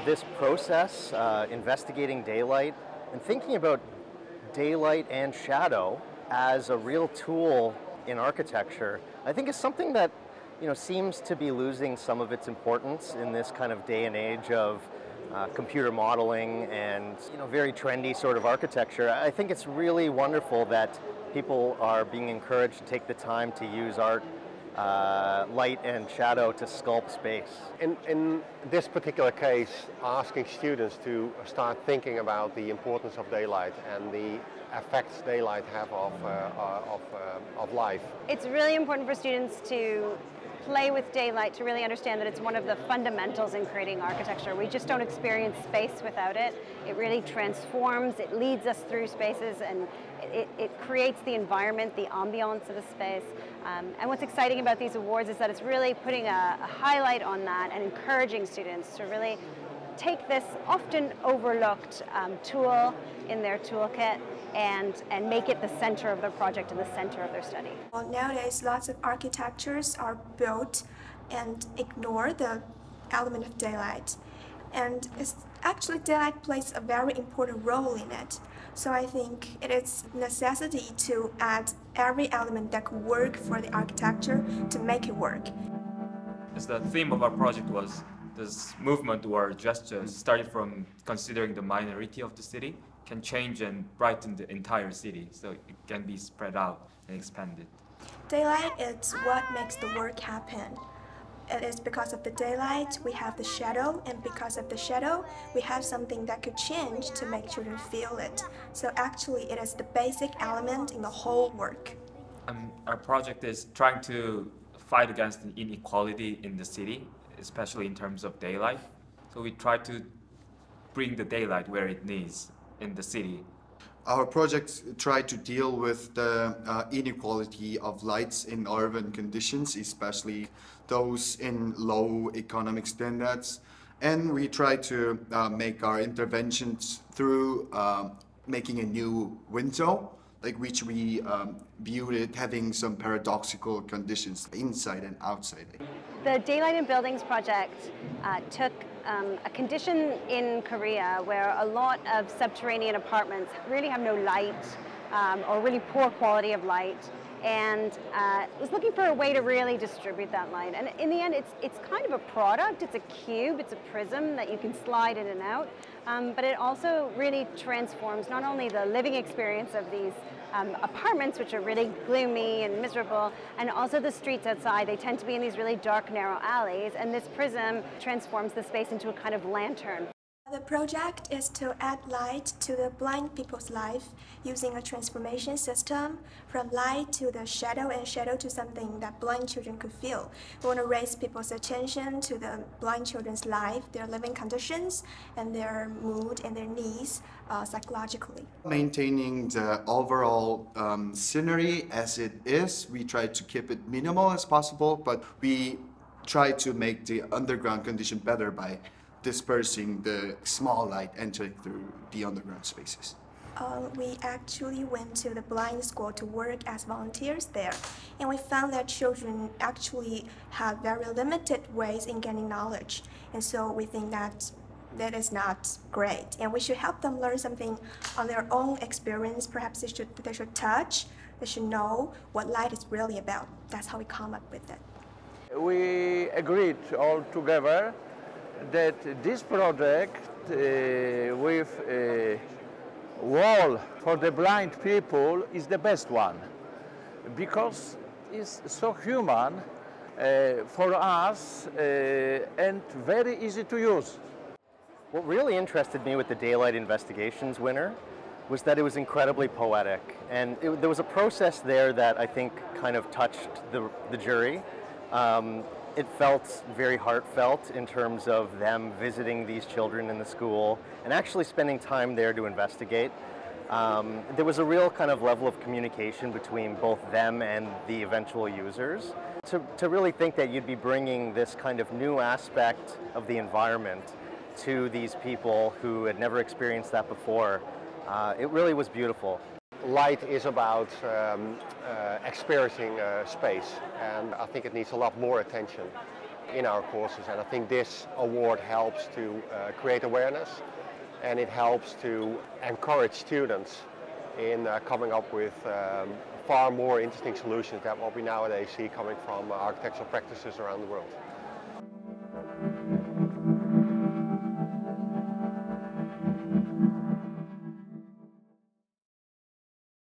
this process, investigating daylight and thinking about daylight and shadow as a real tool in architecture, I think is something that seems to be losing some of its importance in this kind of day and age of computer modeling and very trendy sort of architecture. I think it's really wonderful that people are being encouraged to take the time to use art, light and shadow to sculpt space. In this particular case, asking students to start thinking about the importance of daylight and the effects daylight have of life. It's really important for students to play with daylight to really understand that it's one of the fundamentals in creating architecture. We just don't experience space without it. It really transforms, it leads us through spaces, and it creates the environment, the ambiance of a space. And what's exciting about these awards is that it's really putting a highlight on that and encouraging students to really take this often overlooked tool in their toolkit and make it the center of their project and the center of their study. Well, nowadays, lots of architectures are built and ignore the element of daylight. And actually, daylight plays a very important role in it. So I think it is a necessity to add every element that could work for the architecture to make it work. As the theme of our project was this movement or gesture started from considering the minority of the city can change and brighten the entire city, so it can be spread out and expanded. Daylight is what makes the work happen. It is because of the daylight we have the shadow, and because of the shadow we have something that could change to make children feel it. So actually it is the basic element in the whole work. Our project is trying to fight against the inequality in the city, especially in terms of daylight. So we try to bring the daylight where it needs in the city. Our project tried to deal with the inequality of lights in urban conditions, especially those in low economic standards. And we try to make our interventions through making a new window, which we viewed it having some paradoxical conditions inside and outside. The Daylight in Buildings project took a condition in Korea where a lot of subterranean apartments really have no light or really poor quality of light, and was looking for a way to really distribute that light. And in the end, it's kind of a product. It's a cube, it's a prism that you can slide in and out, but it also really transforms not only the living experience of these apartments, which are really gloomy and miserable, and also the streets outside. They tend to be in these really dark, narrow alleys, and this prism transforms the space into a kind of lantern. The project is to add light to the blind people's life using a transformation system from light to the shadow and shadow to something that blind children could feel. We want to raise people's attention to the blind children's life, their living conditions, and their mood and their needs psychologically. Maintaining the overall scenery as it is, we try to keep it minimal as possible, but we try to make the underground condition better by dispersing the small light entering through the underground spaces. We actually went to the blind school to work as volunteers there, and we found that children actually have very limited ways in gaining knowledge, and so we think that is not great, and we should help them learn something on their own experience. Perhaps they should touch, they should know what light is really about. That's how we come up with it. We agreed all together that this project with a wall for the blind people is the best one, because it's so human for us and very easy to use. What really interested me with the Daylight Investigations winner was that it was incredibly poetic, and there was a process there that I think kind of touched the jury. It felt very heartfelt in terms of them visiting these children in the school and actually spending time there to investigate. There was a real kind of level of communication between both them and the eventual users. To really think that you'd be bringing this kind of new aspect of the environment to these people who had never experienced that before, it really was beautiful. Light is about experiencing space, and I think it needs a lot more attention. in our courses, and I think this award helps to create awareness, and it helps to encourage students in coming up with far more interesting solutions than what we nowadays see coming from architectural practices around the world.